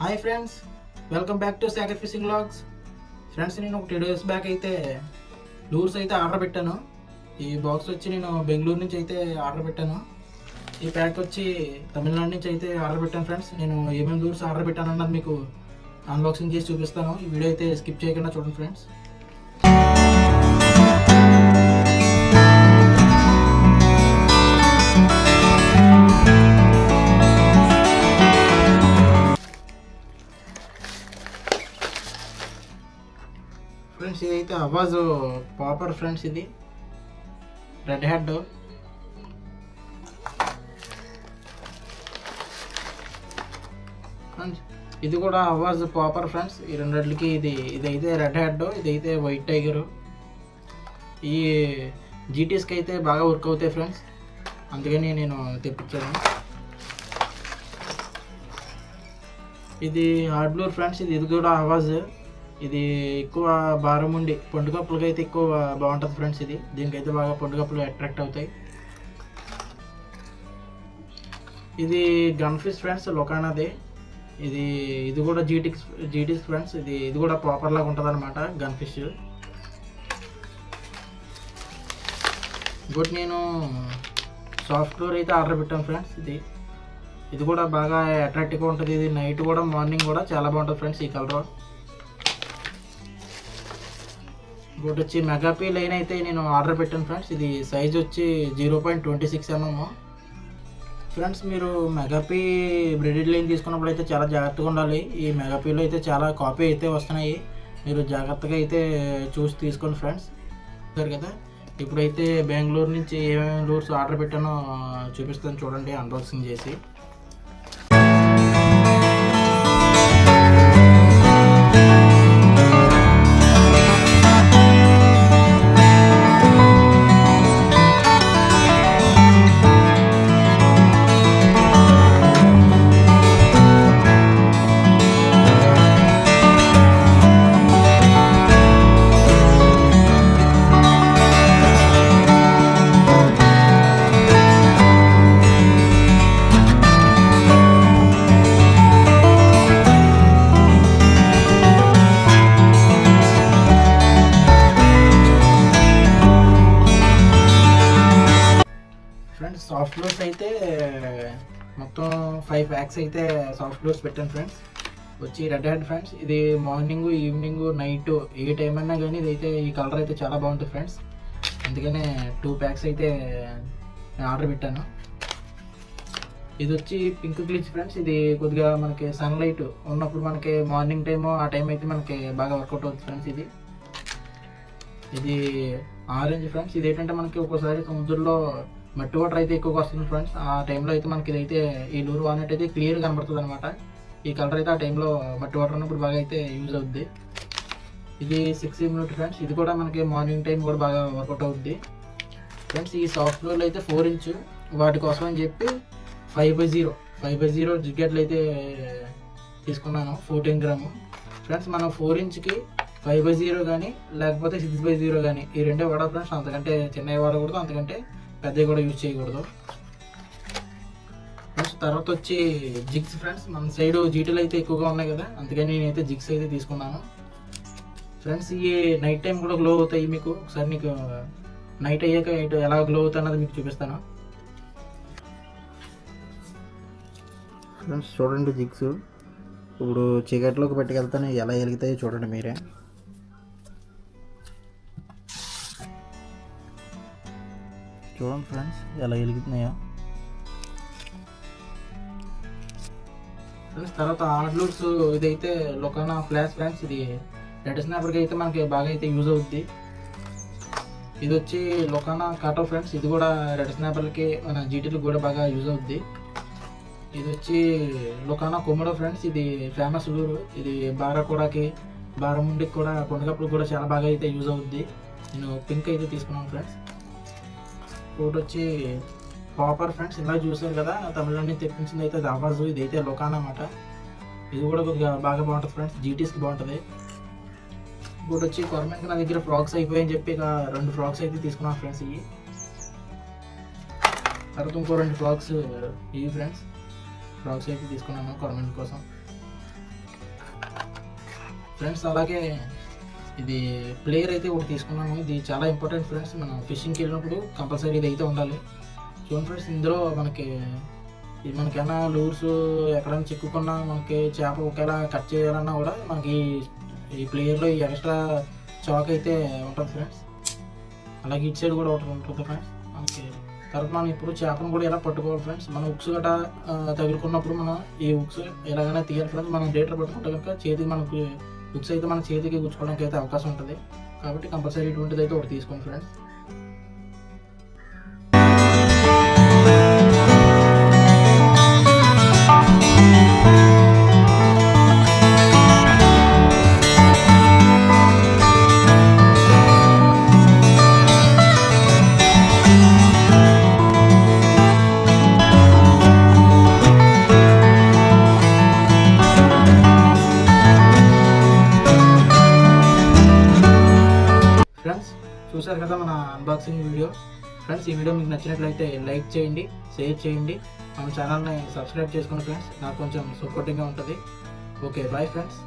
Hi friends, welcome back to Sagar fishing vlogs. Friends, నేను ఒక 2 days back అయితే lures అయితే ఆర్డర్ పెట్టాను. ఈ బాక్స్ వచ్చి నేను బెంగళూరు నుంచి అయితే ఆర్డర్ పెట్టాను. ఈ ప్యాక్ వచ్చి తమిళనాడు నుంచి అయితే ఆర్డర్ పెట్టాను. ఫ్రెండ్స్, నేను ఏమేమి లూర్స్ ఆర్డర్ పెట్టాను అన్నది మీకు అన్బాక్సింగ్ చేసి చూపిస్తాను. ఈ వీడియో అయితే స్కిప్ చేయకుండా చూడండి ఫ్రెండ్స్. ఫ్రెండ్స్, ఇదైతే అవాజ్ పాపర్ ఫ్రెండ్స్. ఇది రెడ్ హెడ్. ఫ్రెండ్స్, ఇది కూడా అవాజ్ పాపర్ ఫ్రెండ్స్. ఈ రెండిటికి ఇదైతే రెడ్ హెడ్, ఇదైతే వైట్ టైగర్. ఈ జీటీస్కి అయితే బాగా వర్క్ అవుతాయి ఫ్రెండ్స్, అందుకని నేను తెప్పించాను. ఇది హార్డ్ బ్లూర్ ఫ్రెండ్స్. ఇది కూడా అవాజ్. ఇది ఎక్కువ భారం ఉండి పండుగప్పులకి అయితే ఎక్కువ బాగుంటుంది ఫ్రెండ్స్. దీనికైతే బాగా పండుగప్పులు అట్రాక్ట్ అవుతాయి. ఇది గన్ ఫిష్ ఫ్రెండ్స్, లొకానాది. ఇది కూడా జీటీస్ ఫ్రెండ్స్. ఇది కూడా ప్రాపర్ లాగా ఉంటుంది అనమాట గన్ ఫిష్. ఇంకోటి నేను సాఫ్ట్ ఫ్లోర్ అయితే ఆర్డర్ పెట్టాను ఫ్రెండ్స్. ఇది కూడా బాగా అట్రాక్టివ్గా ఉంటుంది. ఇది నైట్ కూడా మార్నింగ్ కూడా చాలా బాగుంటుంది ఫ్రెండ్స్ ఈ కలర్. ఇంకోటి వచ్చి మెగాపీ లైన్ అయితే నేను ఆర్డర్ పెట్టాను ఫ్రెండ్స్. ఇది సైజ్ వచ్చి 0.26 mm. ఫ్రెండ్స్, మీరు మెగాపీ బ్రెడెడ్ లైన్ తీసుకున్నప్పుడు అయితే చాలా జాగ్రత్తగా ఉండాలి. ఈ మెగాపీలో అయితే చాలా కాపీ అయితే వస్తున్నాయి, మీరు జాగ్రత్తగా అయితే చూసి తీసుకోండి ఫ్రెండ్స్. సరే కదా, ఇప్పుడైతే బెంగళూరు నుంచి ఏమేమి లూర్స్ ఆర్డర్ పెట్టానో చూపిస్తాను చూడండి అన్బాక్సింగ్ చేసి. ఫ్రెండ్స్, సాఫ్ట్ లూర్స్ అయితే మొత్తం 5 packs అయితే సాఫ్ట్ లూర్స్ పెట్టాను ఫ్రెండ్స్. వచ్చి రెడ్ హెడ్ ఫ్రెండ్స్. ఇది మార్నింగ్, ఈవినింగ్, నైట్ ఏ టైం అయినా కానీ ఇదైతే ఈ కలర్ అయితే చాలా బాగుంటుంది ఫ్రెండ్స్, అందుకనే 2 packs అయితే నేను ఆర్డర్ పెట్టాను. ఇది వచ్చి పింక్ గ్లిచ్ ఫ్రెండ్స్. ఇది కొద్దిగా మనకి సన్లైట్ ఉన్నప్పుడు మనకి మార్నింగ్ టైము ఆ టైం అయితే మనకి బాగా వర్కౌట్ అవుతుంది ఫ్రెండ్స్. ఇది ఆరెంజ్ ఫ్రెండ్స్. ఇది ఏంటంటే మనకి ఒక్కోసారి సముద్రంలో మట్టి వాటర్ అయితే ఎక్కువగా వస్తుంది ఫ్రెండ్స్. ఆ టైంలో అయితే మనకి ఇదైతే ఈ లూర్ వానెట్ అయితే క్లియర్ కనబడుతుంది అనమాట. ఈ కలర్ అయితే ఆ టైంలో మట్టి వాటర్ ఉన్నప్పుడు బాగా అయితే యూజ్ అవుద్ది. ఇది 6 minute ఫ్రెండ్స్. ఇది కూడా మనకి మార్నింగ్ టైం కూడా బాగా వర్కౌట్ అవుద్ది ఫ్రెండ్స్. ఈ సాఫ్ట్ లూర్లు అయితే 4 inch, వాటి కోసం అని చెప్పి 5/0 జిగ్గెట్లు అయితే తీసుకున్నాను, 14 grams ఫ్రెండ్స్. మనం 4 inchకి 5/0 కానీ లేకపోతే 6/0 కానీ ఈ రెండే వాడాలి ఫ్రెండ్స్. అంతకంటే చిన్నవి వాడకూడదు, అంతకంటే పెద్దవి కూడా యూజ్ చేయకూడదు ఫ్రెండ్స్. తర్వాత వచ్చి జిగ్స్ ఫ్రెండ్స్. మన సైడ్ జీటీలు అయితే ఎక్కువగా ఉన్నాయి కదా, అందుకని నేనైతే జిగ్స్ అయితే తీసుకున్నాను ఫ్రెండ్స్. ఈ నైట్ టైం కూడా గ్లో అవుతాయి. మీకు ఒకసారి నీకు నైట్ అయ్యాక ఎలా గ్లో అవుతాయి అన్నది మీకు చూపిస్తాను ఫ్రెండ్స్. చూడండి జిగ్స్. ఇప్పుడు చీకట్లోకి పెట్టుకెళ్తాను, ఎలా వెలుగుతాయో చూడండి మీరే. చూడండి ఫ్రెండ్స్ ఎలా వెలుగుతున్నాయో ఫ్రెండ్స్. తర్వాత హార్డ్ లూర్స్. ఇదైతే లొకానా ఫ్లాష్ ఫ్రెండ్స్. ఇది రెడ్ స్నాపర్కి అయితే మనకి బాగా అయితే యూజ్ అవుద్ది. ఇది వచ్చి లొకానా కాటో ఫ్రెండ్స్. ఇది కూడా రెడ్ స్నాపర్లకి మన జీటీలకు కూడా బాగా యూజ్ అవుద్ది. ఇది వచ్చి లొకానా కొమడో ఫ్రెండ్స్. ఇది ఫేమస్ లూరు. ఇది బారాకోడాకి, బారముండికి కూడా పండుగప్పుడు కూడా చాలా బాగా అయితే యూజ్ అవుద్ది. నేను పింక్ అయితే తీసుకున్నాను ఫ్రెండ్స్. ఇంకోటి వచ్చి పాపర్ ఫ్రెండ్స్. ఇలా చూసారు కదా, తమిళనాడు నుంచి తెప్పించింది అయితే అవాజ్. ఇదైతే లొకానా అన్నమాట. ఇది కూడా కొద్దిగా బాగా బాగుంటుంది ఫ్రెండ్స్, జీటీస్కి బాగుంటుంది. ఇంకోటి వచ్చి కొరమెన్కి నా దగ్గర ఫ్రాక్స్ అయిపోయాయని చెప్పి ఇక 2 ఫ్రాక్స్ అయితే తీసుకున్నాను ఫ్రెండ్స్. తర్వాత ఇంకో 2 ఫ్రాక్స్ ఇవి ఫ్రెండ్స్. ఫ్రాక్స్ అయితే తీసుకున్నాను కొరమెన్ కోసం. ఫ్రెండ్స్ అలాగే ఇది ప్లేయర్ అయితే ఒకటి తీసుకున్నాను. ఇది చాలా ఇంపార్టెంట్ ఫ్రెండ్స్, మనం ఫిషింగ్కి వెళ్ళినప్పుడు కంపల్సరీ ఇది అయితే ఉండాలి. చూడండి ఫ్రెండ్స్, ఇందులో ఇది మనకైనా లూర్స్ ఎక్కడైనా చిక్కుకున్నా, మనకి చేప ఒకేలా కట్ చేయాలన్నా కూడా మనకి ఈ ప్లేయర్లో ఈ ఎక్స్ట్రా చాక్ అయితే ఉంటుంది ఫ్రెండ్స్. అలాగే ఇటు సైడ్ కూడా ఒకటి ఉంటుంది ఫ్రెండ్స్ మనకి. తర్వాత మనం ఇప్పుడు చేపను కూడా ఇలా పట్టుకోవాలి ఫ్రెండ్స్. మనం ఉక్స్ గట్రా తగులుకున్నప్పుడు మనం ఈ ఉక్స్ ఎలాగైనా తీయాలి ఫ్రెండ్స్. మనం డేటర్ పట్టుకుంటే కనుక చేతికి మనకి ఉక్స్ అయితే మన చేతికి గుచ్చుకోవడానికి అయితే అవకాశం ఉంటుంది. కాబట్టి కంపల్సరీ ఇటువంటిది అయితే ఒకటి తీసుకోండి ఫ్రెండ్స్. ఫ్రెండ్స్ చూసారు కదా మన అన్బాక్సింగ్ వీడియో. ఫ్రెండ్స్ ఈ వీడియో మీకు నచ్చినట్లయితే లైక్ చేయండి, షేర్ చేయండి, మన ఛానల్ని సబ్స్క్రైబ్ చేసుకోండి ఫ్రెండ్స్. నాకు కొంచెం సపోర్టింగ్గా ఉంటుంది. Okay, bye friends.